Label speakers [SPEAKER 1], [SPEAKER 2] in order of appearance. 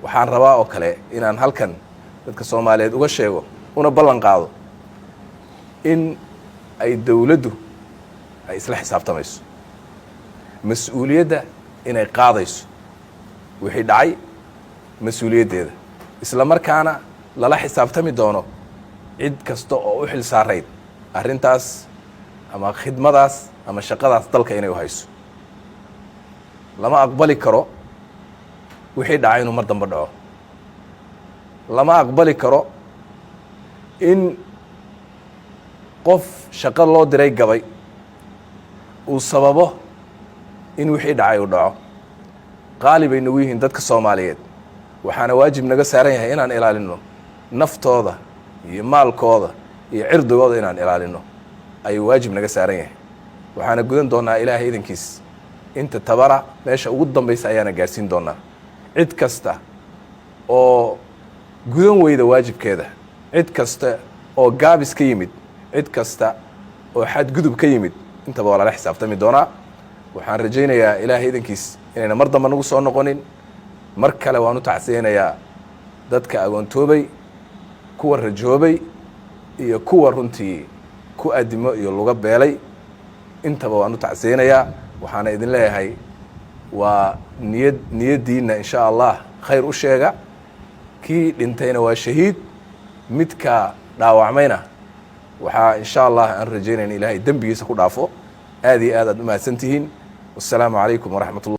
[SPEAKER 1] waxaan rabaa oo kale inaan halkan dadka Soomaaliyeed uga sheego una ballan qaado in ay dawladdu ay isla xisaabtamayso mas'uuliyadda inay qaadayso wixii dhacay mas'uuliyaddeeda isla markaana lala xisaabtami doono cid kasta oo u xil saarayd arrintaas ama khidmadaas ama shaqadaas dalka inay u hayso lama aqbali karo wixii dhacay inuu mar dambe dhaco lama aqbali karo in qof shaqo loo diray gabay uu sababo in wixii dhacay uu dhaco qaali bay nagu yihiin dadka Soomaaliyeed waxaana waajib naga saaran yahay inaan ilaalino naftooda iyo maalkooda iyo cirdigooda inaan ilaalino ay waajib naga saaran yahay waxaana gudan doonaa Ilaahay idinkiis inta tabara meesha ugu dambaysa ayaana gaarsiin doonaa cid kasta oo gudan weyda waajibkeeda cid kasta oo gaabis ka yimid cid kasta oo xad gudub ka yimid intaba waa lala xisaabtami doonaa waxaan rajaynayaa Ilaahay idinkiis inayna mar dambe nagu soo noqonin mar kale waan u tacsiyanayaa dadka agoontoobay kuwa rajoobay iyo kuwa runtii ku adimo iyo luga beelay intaba waan u tacsiyanayaa waxaana idin leeyahay waa niyadiina insha Allah khayr u sheega kii dhintayna waa shahiid midka dhaawacmayna waxaa insha Allah aan rajaynayna Ilaahay dambigiisa ku dhaafo aad iyo aad u mahadsantihiin والسلام عليكم ورحمة الله